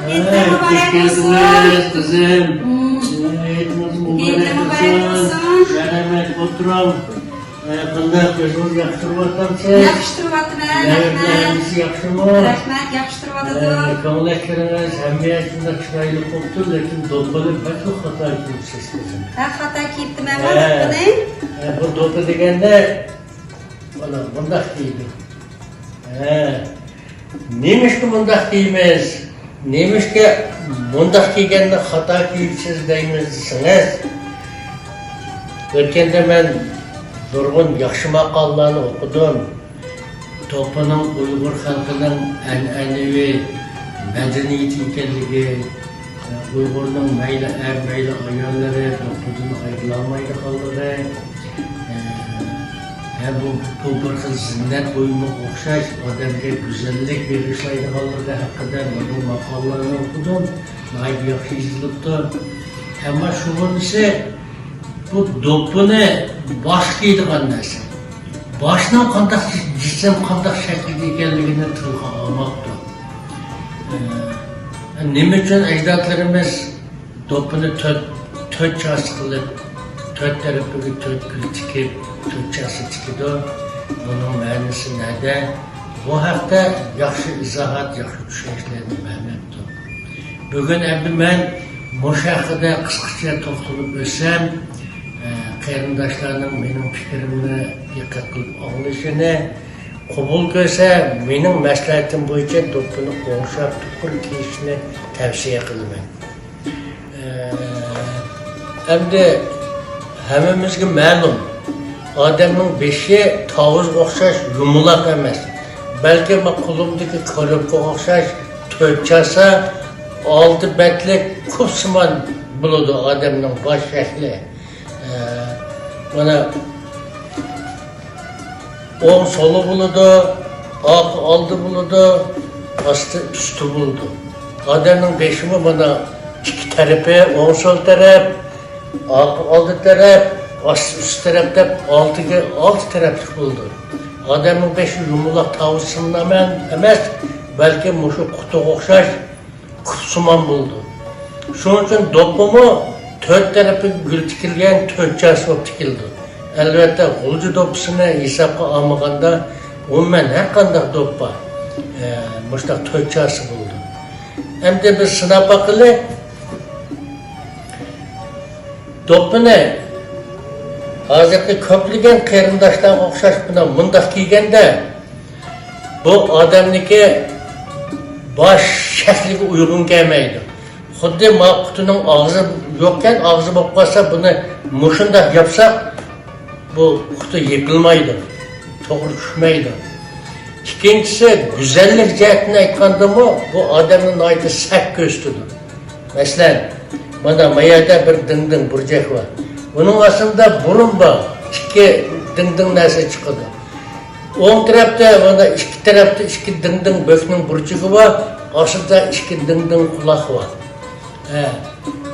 Eidler mübarek olsun. Kızım. Eidler mübarek olsun. Selamet oturam. Bunday gözünüz yakıştırmatamsa. Yakıştırıvatın, rahmet. Yakıştırma. Rahmet, yakıştırıvatıdı. Ko'ngillarimiz hamiyatında chiroyli bo'libdi, lekin do'ppini pek xato qilibsiz kızım. Xato kiyibdim emas buni. Bu do'ppi deganda mana bundoq deydi. Nemishki bundoq deymiz? Nemishki bundoq kiyganda xato kiyibsiz deymiz desangiz, o'tganda men nurg'un yaxshi maqollarni o'qidim. Do'ppining Uyg'ur xalqining an'anaviy madaniyati ekanligi, Uyg'urning mayli er, mayli ayollari do'ppidan ayrilolmaydi qoldi. Bu bir xil zinnat bo'yinga o'xshash odamga go'zallik berishlaydiganligi haqida bu maqolalarni o'qidim. Nihoyat yaxshi yozilibdi. Ammo shu bo'lsa bu do'ppini bosh kiydigan narsa. Boshning qanday jism qanday shaklda ekanligini tilga olmoqda. Nima uchun ajdodlarimiz do'ppini to'rtchasi qilib, to'rt tarafiga to'rt gul tikib, to'rtchasi tikidi? Buning ma'nosi nada? Bu haqda yaxshi izohat, yaxshi tushunishlarni bermoqda. Bugun endi men mush haqida qisqacha to'xtalib o'tsam, qarindoshlarning mening fikrimni diqqat qilib anglashini, qabul qilsa, mening maslahatim bo'yicha do'ppini o'xshab tuqqur kiyishni tavsiya qilaman. Endi hammamizga ma'lum, odamning beshi tovuzga o'xshash yumuloq emas, balki qo'limdagi qalbga o'xshash to'rtchasi olti batlik ko'psimon bo'ladi odamning bosh shakli. Mana o'ng soli bo'ladi, oq oldi bo'ladi, osti usti bo'ladi. Odamning beshimi mana ikki tarafi, o'ng sol taraf, oq oldi taraf, osti ust taraf deb olti tarafli bo'ladi. Odamning beshi yumuloq tovushsimon emas, balki mushu qutiga o'xshash kupsimon bo'ldi. Shuning uchun do'ppimi to'rt tarafi gul tikilgan to'rtchasi bo'lib tikildi. Albatta, g'ulji do'ppisini hisobga olmaganda umuman har qanday do'ppa mushtaq to'rtchasi bo'ldi. Endi biz sinab boqaylik. Do'ppini hozirgi ko'plagan qarindoshlarga o'xshash bilan bundoq kiyganda bu odamniki bosh shakliga uyg'un kelmaydi. Xuddi maqutining og'zi yo'qkan, og'zi bo'lib qolsa, buni mushundaq yapsak, bu quti yıkılmaydı, to'g'ri tushmaydi. Ikkinchisi, go'zallik jihatini aytgandimi, bu odamning noyda sak ko'zdidir. Masalan, mana mayada bir ding burjak bor. Buning ostida burun bor, ikki ding narsa chiqadi. O'ng tarafda mana ikki tarafda ikki ding bo'kning burjugi bor, ostida ikki ding quloq bor.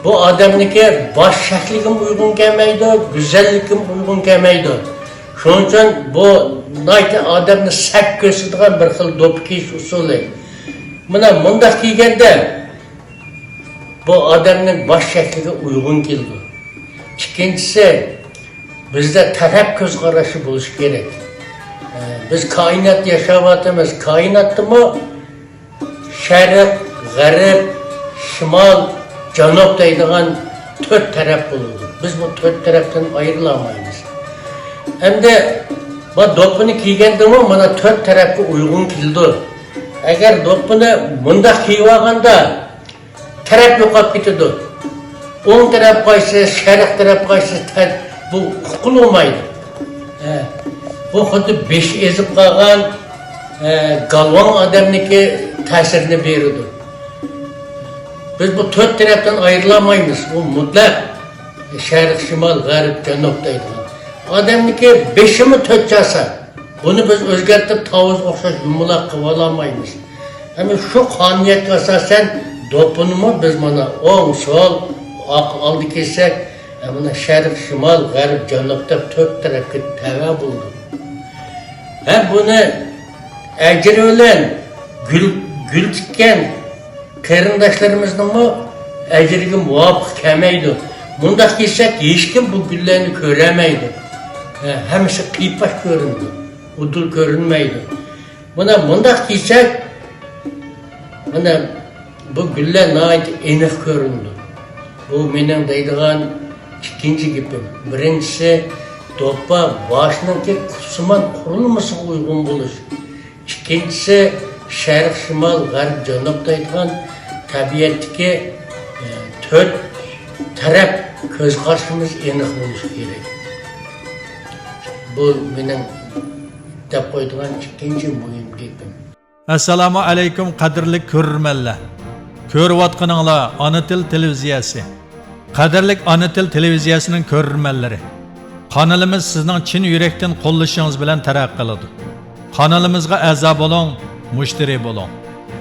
Bu odamniki bosh shakliga uyg'un kelmaydi, go'zallikka uyg'un kelmaydi. Shuning uchun bu noyta odamni sak ko'rsatadigan bir xil do'ppi kiyish usuli. Mana bundoq kiyganda bu odamning bosh shakliga uyg'un keldi. Ikkinchisi, bizda taraf ko'z qarashi bo'lishi kerak. Biz koinot yashayapmiz. Koinotdimi sharq, g'arb, shimol, janub deydigan to'rt taraf bo'ladi. Biz bu to'rt tarafdan ayrilolmaymiz. Endi bu do'ppini kiygandimi mana to'rt tarafga uyg'un keldi. Agar do'ppini bundoq kiyib olganda taraf yo'qolib ketadi. O'ng taraf qaysi, sharq taraf qaysi, bu qulolmaydi. Bu xuddi besh ezib qolgan galvon odamniki ta'sirini beradi. Biz bu to'rt tarafdan ayrılamayız. Bu mutlak sharq, shimol, g'arb, janub deydigan. Odamniki beshimi to'rtchasi. Buni biz o'zgartirib tovuz o'xshash yumuloq qilib olmaymiz. Ama shu qonuniyatga asosan do'ppinimi biz mana o'ng, sol, oq oldi kelsak, mana sharq, shimol, g'arb, janub deb to'rt tarafga tava bo'ldi. Buni ajri bilan gul tikkan qarindoshlarimizni ajriga muvofiq kelmaydi. Bundaq kelsak, hech kim bu gullarni ko'ramaydi. Hamisha qiypash ko'rindi, udul ko'rinmaydi. Bundaq kelsak, mana bu gullar nihoyat aniq ko'rindi. Bu mening deydigan ikkinchi gapim. Birinchisi, do'ppa boshninki qutsimon qurilmasiga uyg'un bo'lish. İkincisi, sharq, shimol, g'arb, janub deydigan tabiatdagi to'rt taraf ko'z qarashimiz aniq bo'lishi kerak. Bu mening deb qo'ydigan ikkinchi muhim gapim. Assalomu alaykum qadrli ko'rurmanlar. Ko'rayotganinglar Ona til televiziyasi. Qadrli Ona til televiziyasining ko'rurmanlari. Kanalimiz sizning chin yurakdan qo'llashingiz bilan taraqqiy qiladi. Kanalimizga a'zo bo'ling, mushtari bo'ling.